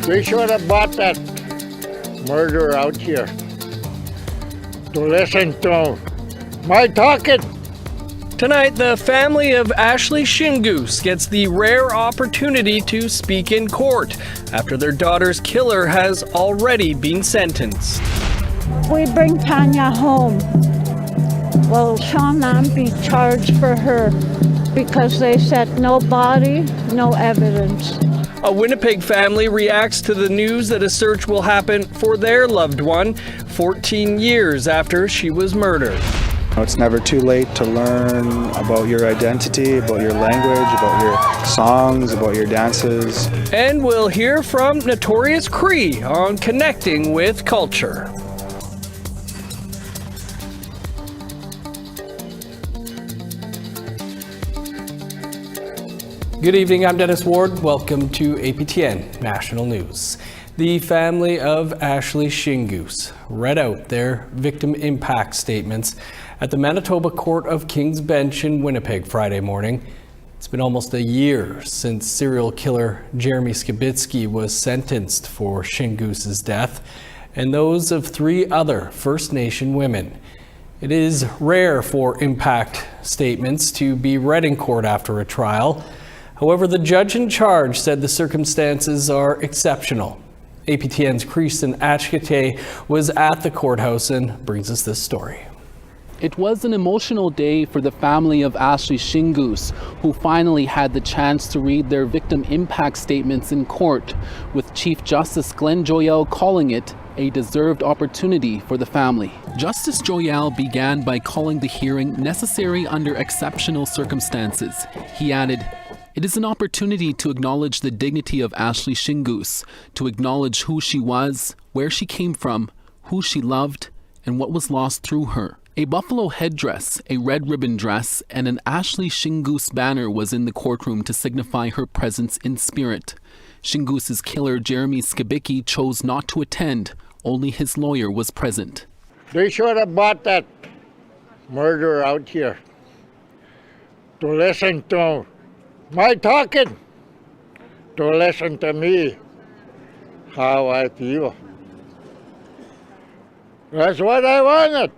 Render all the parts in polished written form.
They should have brought that murderer out here to listen to my talking. Tonight, the family of Ashlee Shingoose gets the rare opportunity to speak in court after their daughter's killer has already been sentenced. We bring Tanya home. Will Sean Lamb be charged for her? Because they said no body, no evidence. A Winnipeg family reacts to the news that a search will happen for their loved one 14 years after she was murdered. It's never too late to learn about your identity, about your language, about your songs, about your dances. And we'll hear from Notorious Cree on connecting with culture. Good evening, I'm Dennis Ward. Welcome to APTN National News. The family of Ashlee Shingoose read out their victim impact statements at the Manitoba Court of King's Bench in Winnipeg Friday morning. It's been almost a year since serial killer Jeremy Skibitsky was sentenced for Shingoose's death and those of 3 other First Nation women. It is rare for impact statements to be read in court after a trial. However, the judge in charge said the circumstances are exceptional. APTN's Kristen Achkete was at the courthouse and brings us this story. It was an emotional day for the family of Ashlee Shingoose, who finally had the chance to read their victim impact statements in court, with Chief Justice Glenn Joyal calling it a deserved opportunity for the family. Justice Joyal began by calling the hearing necessary under exceptional circumstances. He added, "It is an opportunity to acknowledge the dignity of Ashlee Shingoose, to acknowledge who she was, where she came from, who she loved, and what was lost through her." A buffalo headdress, a red ribbon dress, and an Ashlee Shingoose banner was in the courtroom to signify her presence in spirit. Shingoose's killer, Jeremy Skibitsky, chose not to attend. Only his lawyer was present. They should have brought that murderer out here to listen to my talking, to listen to me, how I feel. That's what I wanted.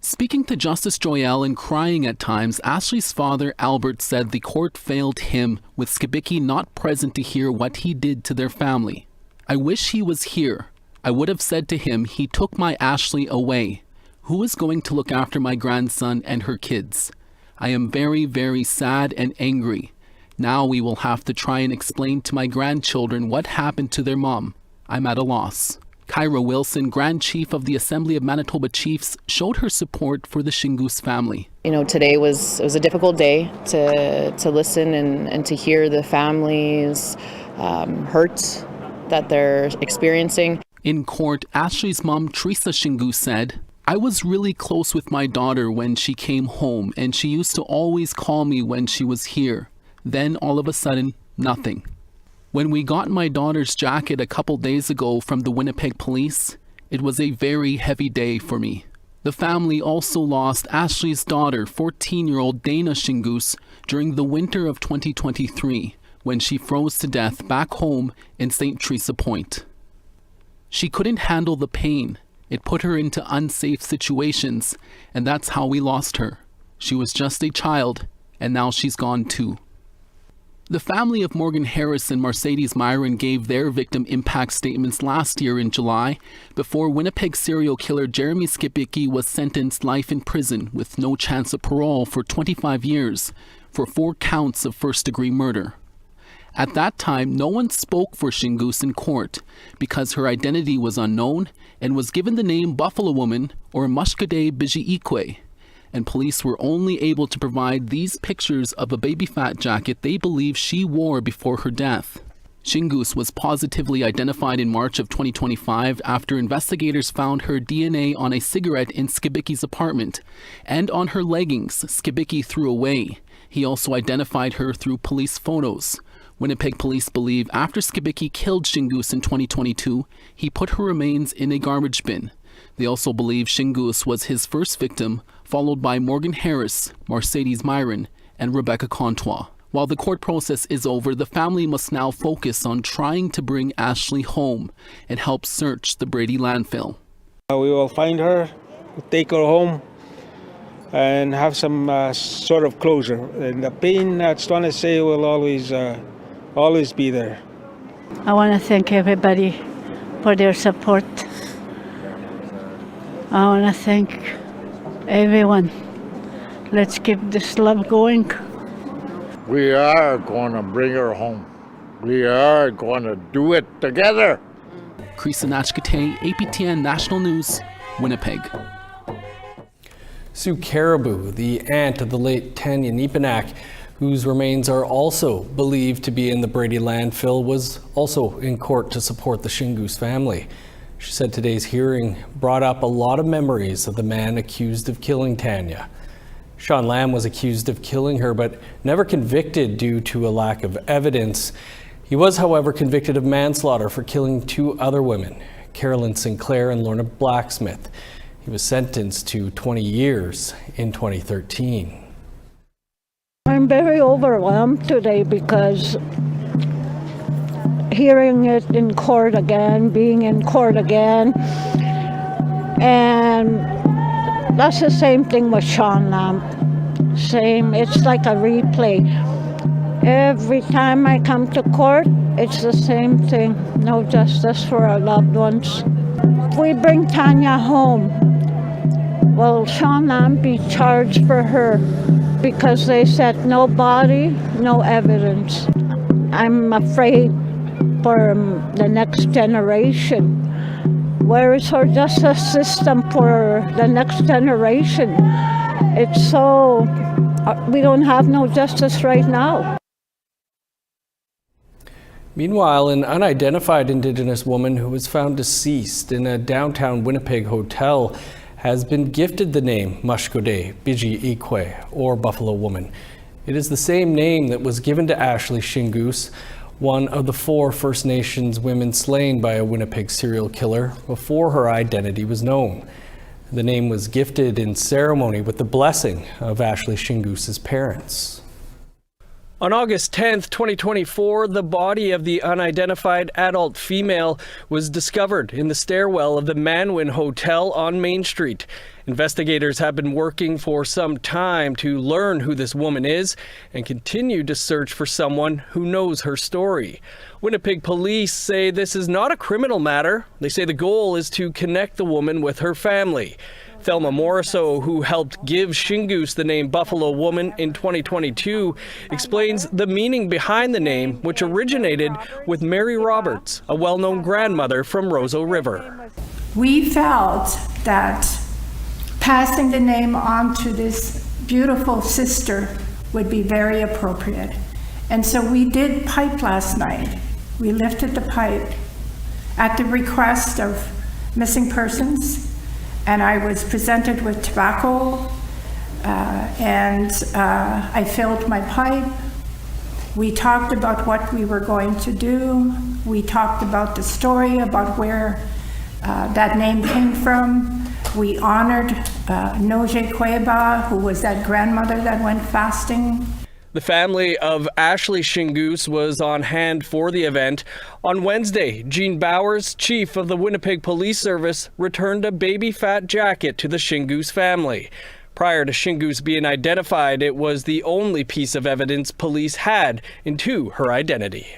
Speaking to Justice Joyal and crying at times, Ashlee's father, Albert, said the court failed him, with Skibitsky not present to hear what he did to their family. "I wish he was here. I would have said to him, he took my Ashlee away. Who is going to look after my grandson and her kids? I am very, very sad and angry. Now we will have to try and explain to my grandchildren what happened to their mom. I'm at a loss." Kyra Wilson, Grand Chief of the Assembly of Manitoba Chiefs, showed her support for the Shingoose family. You know, today was a difficult day to listen and to hear the family's hurt that they're experiencing. In court, Ashlee's mom, Teresa Shingoose, said, "I was really close with my daughter when she came home, and she used to always call me when she was here. Then all of a sudden, nothing. When we got my daughter's jacket a couple days ago from the Winnipeg police, it was a very heavy day for me." The family also lost Ashlee's daughter, 14-year-old Dana Shingoose, during the winter of 2023, when she froze to death back home in St. Teresa Point. She couldn't handle the pain. It put her into unsafe situations, and that's how we lost her. She was just a child, and now she's gone too. The family of Morgan Harris and Mercedes Myron gave their victim impact statements last year in July, before Winnipeg serial killer Jeremy Skibitsky was sentenced life in prison with no chance of parole for 25 years for 4 counts of first-degree murder. At that time, no one spoke for Shingoose in court because her identity was unknown and was given the name Buffalo Woman or Mashkode Bizhiki'ikwe, and police were only able to provide these pictures of a baby fat jacket they believe she wore before her death. Shingoose was positively identified in March of 2025 after investigators found her DNA on a cigarette in Skibitsky's apartment and on her leggings Skibitsky threw away. He also identified her through police photos. Winnipeg police believe after Skibitsky killed Shingoose in 2022, he put her remains in a garbage bin. They also believe Shingoose was his first victim, followed by Morgan Harris, Mercedes Myron, and Rebecca Contois. While the court process is over, the family must now focus on trying to bring Ashlee home and help search the Brady landfill. We will find her, take her home, and have some sort of closure. And the pain, I just want to say, will always be there. I want to thank everybody for their support. I want to thank everyone. Let's keep this love going. We are going to bring her home. We are going to do it together. Mashkode, APTN National News, Winnipeg. Sue Caribou, the aunt of the late Tanya Neepanak, whose remains are also believed to be in the Brady landfill, was also in court to support the Shingus family. She said today's hearing brought up a lot of memories of the man accused of killing Tanya. Sean Lamb was accused of killing her, but never convicted due to a lack of evidence. He was, however, convicted of manslaughter for killing two other women, Carolyn Sinclair and Lorna Blacksmith. He was sentenced to 20 years in 2013. I'm very overwhelmed today because hearing it in court again, being in court again, and that's the same thing with Sean Lamb. Same, it's like a replay. Every time I come to court, it's the same thing. No justice for our loved ones. If we bring Tanya home, will Sean Lamb be charged for her? Because they said no body, no evidence. I'm afraid for the next generation. Where is our justice system for the next generation? It's so, we don't have no justice right now. Meanwhile, an unidentified Indigenous woman who was found deceased in a downtown Winnipeg hotel has been gifted the name Mashkode Bizhiki'ikwe, or Buffalo Woman. It is the same name that was given to Ashlee Shingoose, one of the 4 First Nations women slain by a Winnipeg serial killer before her identity was known. The name was gifted in ceremony with the blessing of Ashlee Shingoose's parents. On August 10th, 2024, the body of the unidentified adult female was discovered in the stairwell of the Manwin Hotel on Main Street. Investigators have been working for some time to learn who this woman is and continue to search for someone who knows her story. Winnipeg police say this is not a criminal matter. They say the goal is to connect the woman with her family. Thelma Morisseau, who helped give Shingus the name Buffalo Woman in 2022, explains the meaning behind the name, which originated with Mary Roberts, a well-known grandmother from Roseau River. We felt that passing the name on to this beautiful sister would be very appropriate. And so we did pipe last night. We lifted the pipe at the request of missing persons. And I was presented with tobacco, and I filled my pipe. We talked about what we were going to do. We talked about the story, about where that name came from. We honored Noje Kweba, who was that grandmother that went fasting. The family of Ashlee Shingoose was on hand for the event. On Wednesday, Jean Bowers, chief of the Winnipeg Police Service, returned a baby fat jacket to the Shingoose family. Prior to Shingoose being identified, it was the only piece of evidence police had into her identity.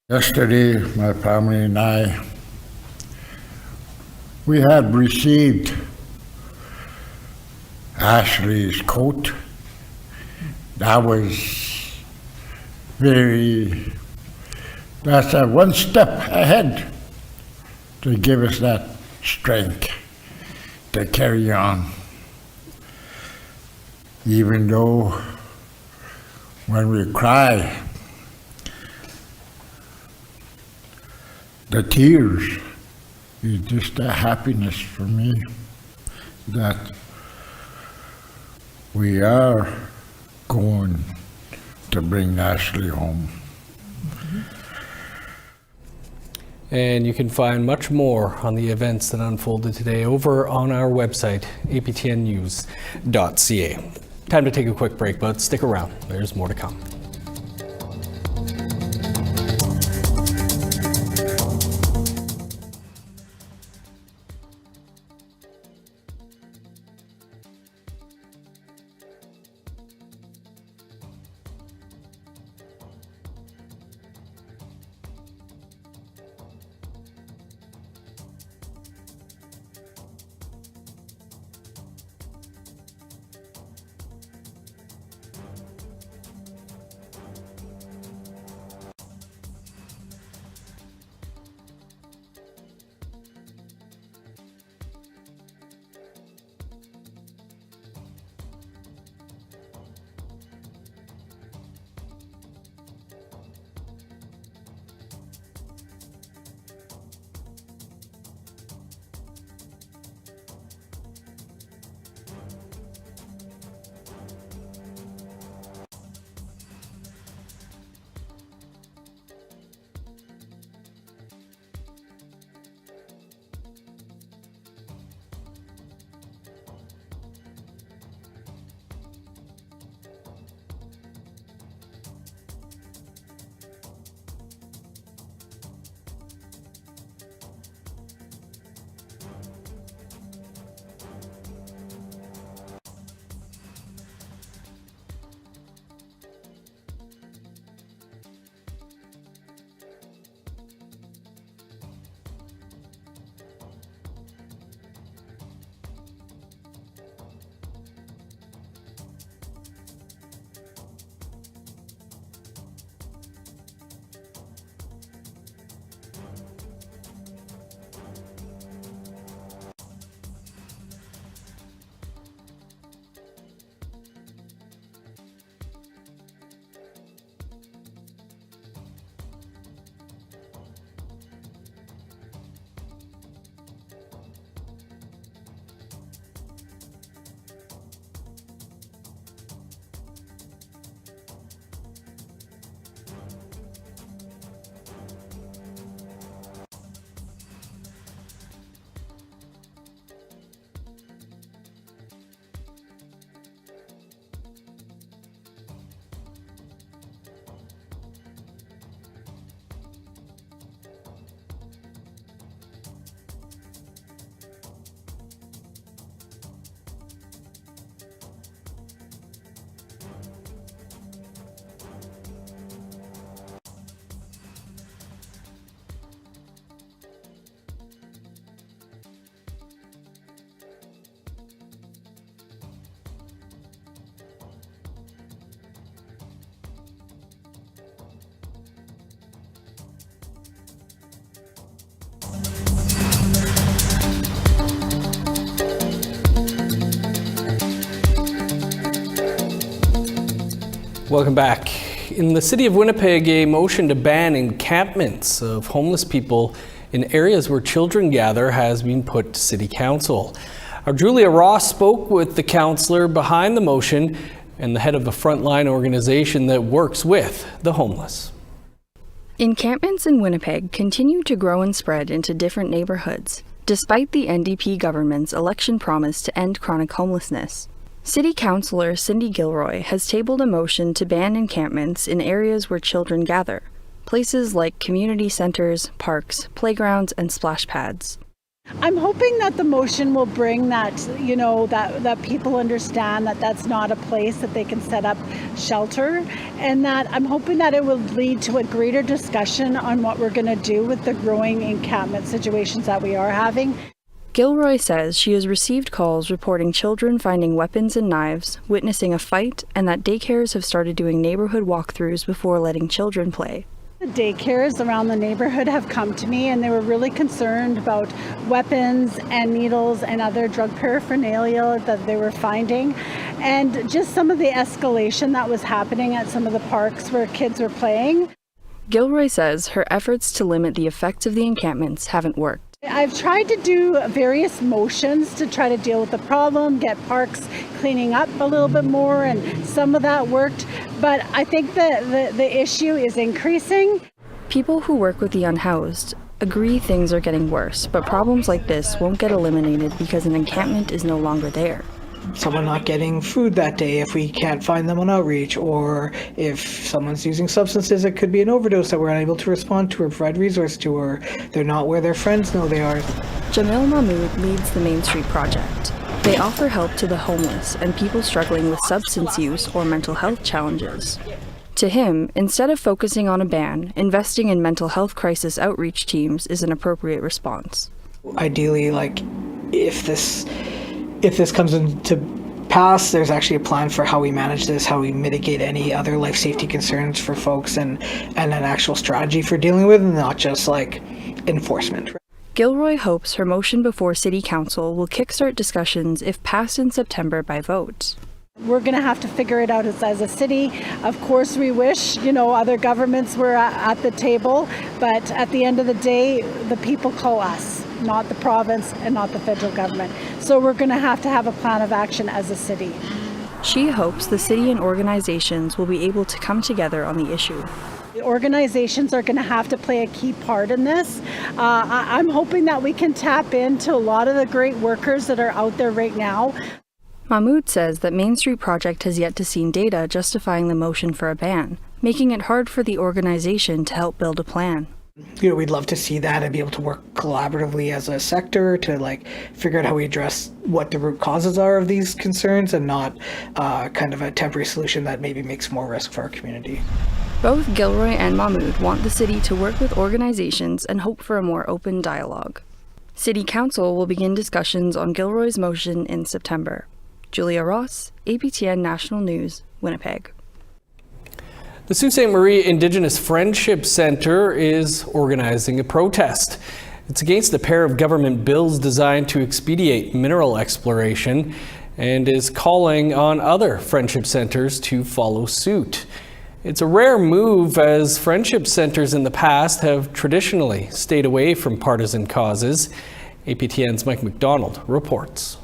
Yesterday, my family and I, we had received Ashlee's coat. That was that's one step ahead to give us that strength to carry on. Even though when we cry, the tears is just a happiness for me that we are going to bring Ashlee home. And you can find much more on the events that unfolded today over on our website, aptnnews.ca. Time to take a quick break, but stick around. There's more to come. Welcome back. In the city of Winnipeg, a motion to ban encampments of homeless people in areas where children gather has been put to City Council. Our Julia Ross spoke with the councillor behind the motion and the head of a frontline organization that works with the homeless. Encampments in Winnipeg continue to grow and spread into different neighborhoods, despite the NDP government's election promise to end chronic homelessness. City Councillor Cindy Gilroy has tabled a motion to ban encampments in areas where children gather, places like community centers, parks, playgrounds, and splash pads. I'm hoping that the motion will bring that, that people understand that that's not a place that they can set up shelter, and that I'm hoping that it will lead to a greater discussion on what we're going to do with the growing encampment situations that we are having. Gilroy says she has received calls reporting children finding weapons and knives, witnessing a fight, and that daycares have started doing neighborhood walkthroughs before letting children play. The daycares around the neighborhood have come to me, and they were really concerned about weapons and needles and other drug paraphernalia that they were finding, and just some of the escalation that was happening at some of the parks where kids were playing. Gilroy says her efforts to limit the effects of the encampments haven't worked. I've tried to do various motions to try to deal with the problem, get parks cleaning up a little bit more, and some of that worked, but I think the issue is increasing. People who work with the unhoused agree things are getting worse, but problems like this won't get eliminated because an encampment is no longer there. Someone not getting food that day if we can't find them on outreach, or if someone's using substances, it could be an overdose that we're unable to respond to or provide resource to, or they're not where their friends know they are. Jamil Mahmood leads the Main Street Project. They offer help to the homeless and people struggling with substance use or mental health challenges. To him, instead of focusing on a ban, investing in mental health crisis outreach teams is an appropriate response. Ideally, if this comes into pass, there's actually a plan for how we manage this, how we mitigate any other life safety concerns for folks, and an actual strategy for dealing with, and not just enforcement. Gilroy hopes her motion before City Council will kickstart discussions if passed in September by vote. We're going to have to figure it out as a city. Of course, we wish, other governments were at the table, but at the end of the day, the people call us, not the province and not the federal government. So we're going to have a plan of action as a city. She hopes the city and organizations will be able to come together on the issue. The organizations are going to have to play a key part in this. I'm hoping that we can tap into a lot of the great workers that are out there right now. Mahmood says that Main Street Project has yet to see data justifying the motion for a ban, making it hard for the organization to help build a plan. We'd love to see that and be able to work collaboratively as a sector to figure out how we address what the root causes are of these concerns, and not kind of a temporary solution that maybe makes more risk for our community. Both Gilroy and Mahmood want the city to work with organizations and hope for a more open dialogue. City Council will begin discussions on Gilroy's motion in September. Julia Ross, APTN National News, Winnipeg. The Sault Ste. Marie Indigenous Friendship Centre is organizing a protest. It's against a pair of government bills designed to expedite mineral exploration and is calling on other friendship centres to follow suit. It's a rare move, as friendship centres in the past have traditionally stayed away from partisan causes. APTN's Mike McDonald reports.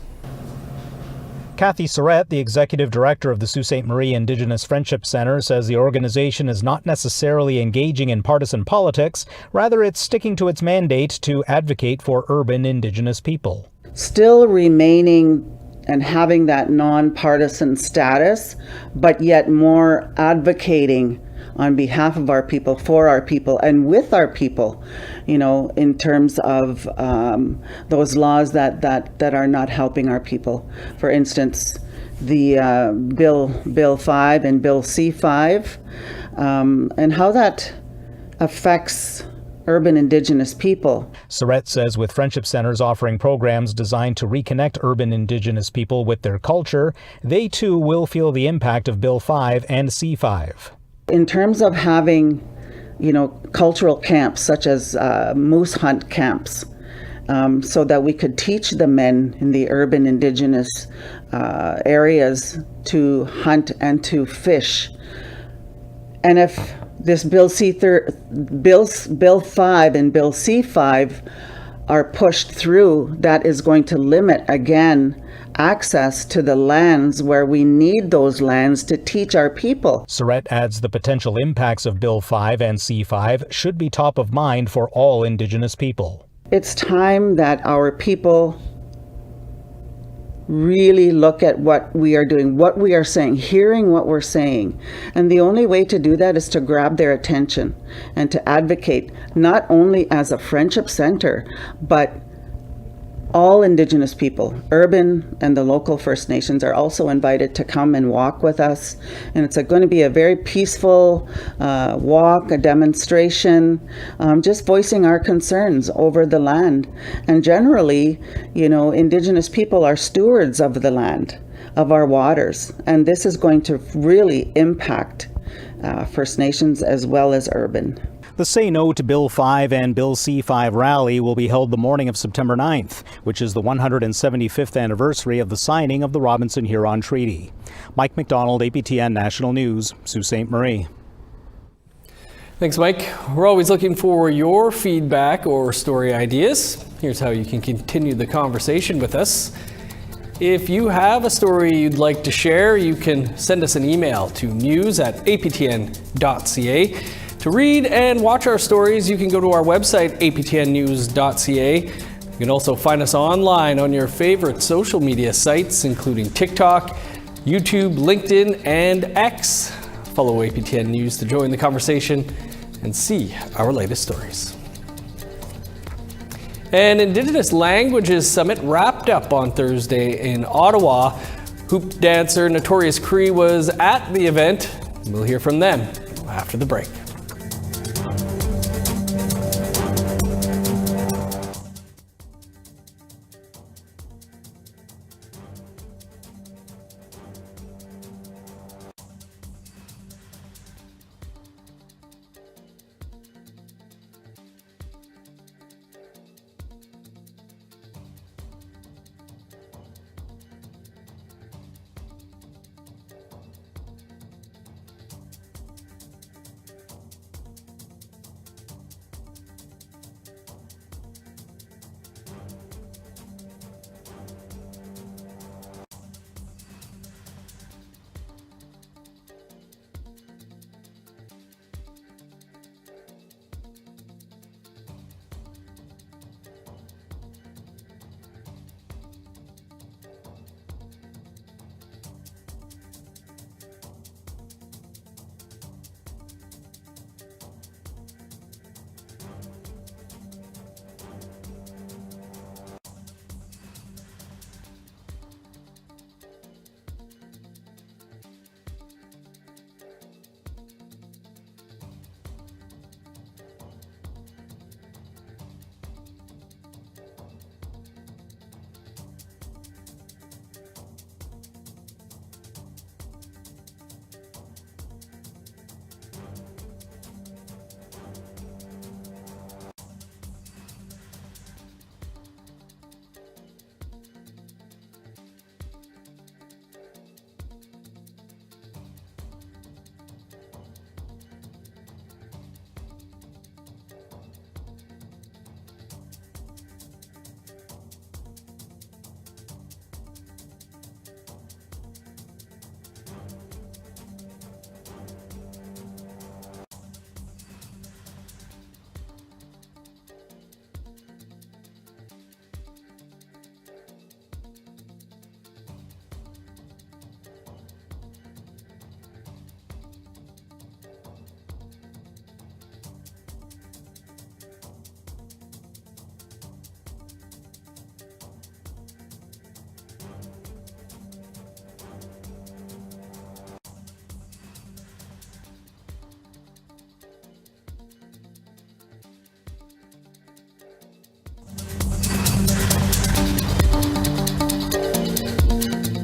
Kathy Surratt, the executive director of the Sault Ste. Marie Indigenous Friendship Centre, says the organization is not necessarily engaging in partisan politics. Rather, it's sticking to its mandate to advocate for urban Indigenous people. Still remaining and having that non-partisan status, but yet more advocating on behalf of our people, for our people, and with our people, in terms of those laws that are not helping our people. For instance, the Bill 5 and Bill C5, and how that affects urban Indigenous people. Surratt says with friendship centers offering programs designed to reconnect urban Indigenous people with their culture, they too will feel the impact of Bill 5 and C5. In terms of having, cultural camps such as moose hunt camps, so that we could teach the men in the urban Indigenous areas to hunt and to fish And if this Bill 5 and Bill C5 are pushed through, that is going to limit, again, access to the lands where we need those lands to teach our people. Surratt adds the potential impacts of Bill 5 and C5 should be top of mind for all Indigenous people. It's time that our people really look at what we are doing, what we are saying, hearing what we're saying. And the only way to do that is to grab their attention and to advocate, not only as a friendship center, but all Indigenous people, urban and the local First Nations, are also invited to come and walk with us. And it's going to be a very peaceful walk, a demonstration, just voicing our concerns over the land. And generally, you know, Indigenous people are stewards of the land, of our waters. And this is going to really impact First Nations as well as urban. The Say No to Bill 5 and Bill C5 rally will be held the morning of September 9th, which is the 175th anniversary of the signing of the Robinson-Huron Treaty. Mike McDonald, APTN National News, Sault Ste. Marie. Thanks, Mike. We're always looking for your feedback or story ideas. Here's how you can continue the conversation with us. If you have a story you'd like to share, you can send us an email to news@aptn.ca. To read and watch our stories, you can go to our website, aptnnews.ca. You can also find us online on your favorite social media sites, including TikTok, YouTube, LinkedIn, and X. Follow APTN News to join the conversation and see our latest stories. An Indigenous Languages Summit wrapped up on Thursday in Ottawa. Hoop dancer Notorious Cree was at the event. We'll hear from them after the break.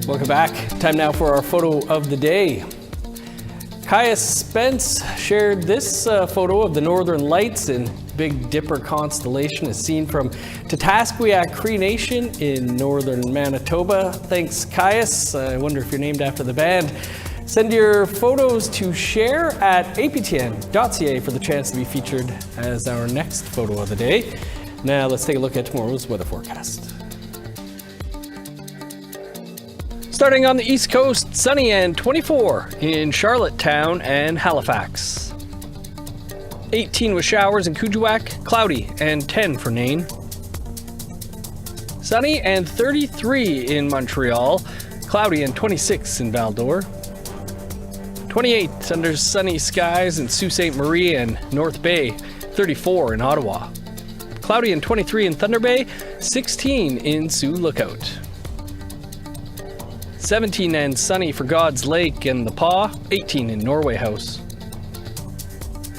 Welcome back. Time now for our photo of the day. Kaya Spence shared this photo of the Northern Lights and Big Dipper constellation as seen from Tatasquiac Cree Nation in northern Manitoba. Thanks, Caius. I wonder if you're named after the band. Send your photos to share at aptn.ca for the chance to be featured as our next photo of the day. Now let's take a look at tomorrow's weather forecast. Starting on the East Coast, sunny and 24 in Charlottetown and Halifax. 18 with showers in Kuujjuaq, cloudy and 10 for Nain. Sunny and 33 in Montreal, cloudy and 26 in Val-d'Or. 28 under sunny skies in Sault Ste. Marie and North Bay, 34 in Ottawa. Cloudy and 23 in Thunder Bay, 16 in Sioux Lookout. 17 and sunny for God's Lake and the Paw, 18 in Norway House.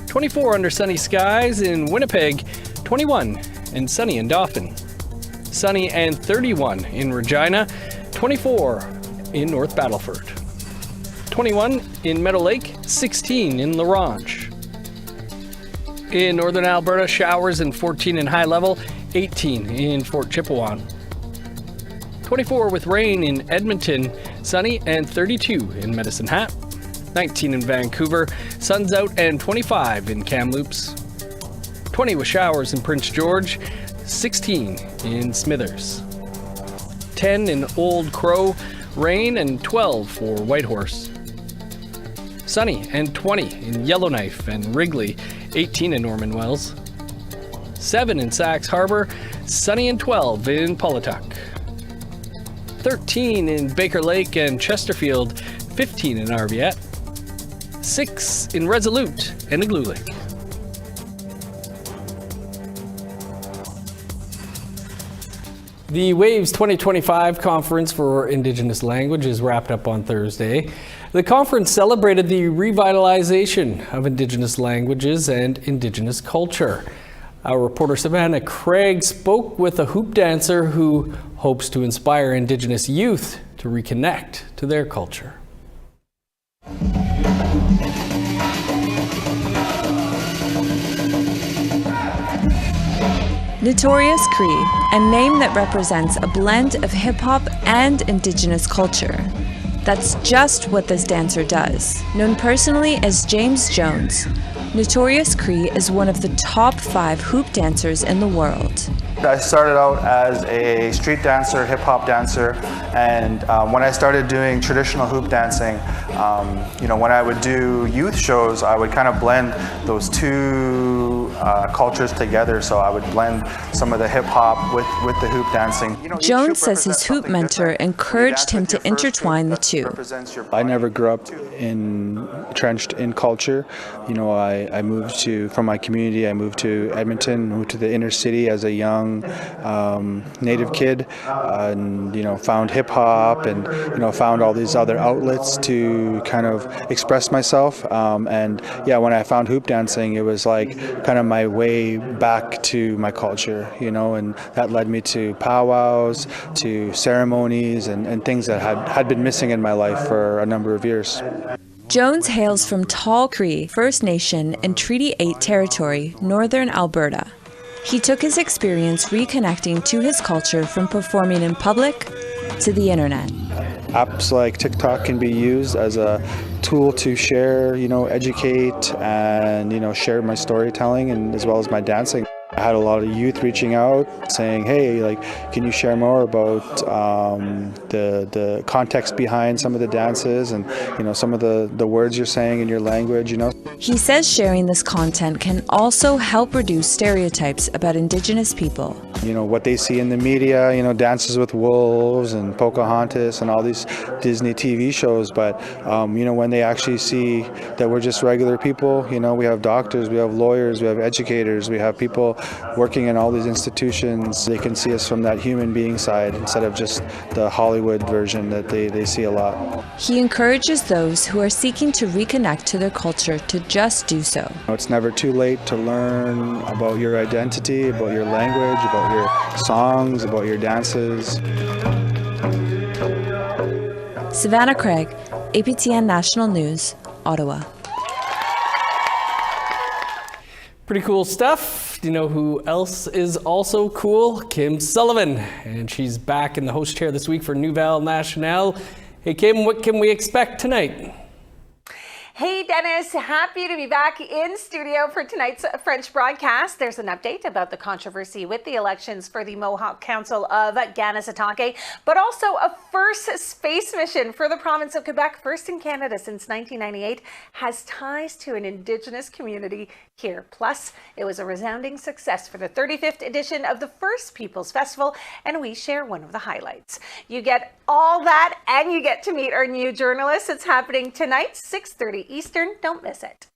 24 under sunny skies in Winnipeg, 21 and sunny in Dauphin. Sunny and 31 in Regina, 24 in North Battleford. 21 in Meadow Lake, 16 in La Ronge. In northern Alberta, showers and 14 in High Level, 18 in Fort Chipewyan. 24 with rain in Edmonton, sunny and 32 in Medicine Hat. 19 in Vancouver, sun's out and 25 in Kamloops. 20 with showers in Prince George, 16 in Smithers. 10 in Old Crow, rain and 12 for Whitehorse. Sunny and 20 in Yellowknife and Wrigley, 18 in Norman Wells. 7 in Sax Harbor, sunny and 12 in Polituck. 13 in Baker Lake and Chesterfield, 15 in Arviat. 6 in Resolute and Igloolik. The Waves 2025 Conference for Indigenous Languages wrapped up on Thursday. The conference celebrated the revitalization of Indigenous languages and Indigenous culture. Our reporter Savannah Craig spoke with a hoop dancer who hopes to inspire Indigenous youth to reconnect to their culture. Notorious Cree, a name that represents a blend of hip-hop and Indigenous culture. That's just what this dancer does. Known personally as James Jones, Notorious Cree is one of the top 5 hoop dancers in the world. I started out as a street dancer, hip-hop dancer, and when I started doing traditional hoop dancing, when I would do youth shows, I would kind of blend those two cultures together. So I would blend some of the hip-hop with the hoop dancing. Jones says his hoop mentor encouraged him to intertwine the two. I never grew up entrenched in culture. I moved from my community, I moved to Edmonton, moved to the inner city as a young Native kid, and found hip hop and found all these other outlets to kind of express myself. And when I found hoop dancing, it was like kind of my way back to my culture, and that led me to powwows, to ceremonies, and things that had been missing in my life for a number of years. Jones hails from Tall Cree First Nation in Treaty 8 territory, northern Alberta. He took his experience reconnecting to his culture from performing in public to the internet. Apps like TikTok can be used as a tool to share, educate, and share my storytelling and as well as my dancing. I had a lot of youth reaching out saying, hey, can you share more about the context behind some of the dances and, some of the words you're saying in your language, He says sharing this content can also help reduce stereotypes about Indigenous people. What they see in the media, Dances with Wolves and Pocahontas and all these Disney TV shows, but, when they actually see that we're just regular people, we have doctors, we have lawyers, we have educators, we have people working in all these institutions, they can see us from that human being side instead of just the Hollywood version that they see a lot. He encourages those who are seeking to reconnect to their culture to just do so. It's never too late to learn about your identity, about your language, about your songs, about your dances. Savannah Craig, APTN National News, Ottawa. Pretty cool stuff. Do you know who else is also cool? Kim Sullivan. And she's back in the host chair this week for Nouvelle Nationale. Hey Kim, what can we expect tonight? Hey Dennis, happy to be back in studio for tonight's French broadcast. There's an update about the controversy with the elections for the Mohawk Council of Kanesatake, but also a first space mission for the province of Quebec, first in Canada since 1998, has ties to an Indigenous community here. Plus, it was a resounding success for the 35th edition of the First Peoples Festival, and we share one of the highlights. You get all that, and you get to meet our new journalist. It's happening tonight, 6:30 Eastern. Don't miss it.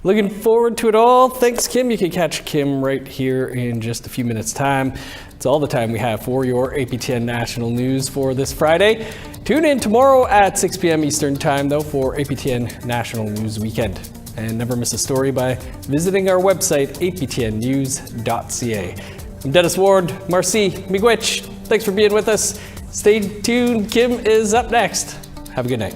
Looking forward to it all. Thanks, Kim. You can catch Kim right here in just a few minutes' time. It's all the time we have for your APTN National News for this Friday. Tune in tomorrow at 6 p.m. Eastern Time, though, for APTN National News Weekend. And never miss a story by visiting our website, aptnnews.ca. I'm Dennis Ward. Marcy Miigwech, thanks for being with us. Stay tuned. Kim is up next. Have a good night.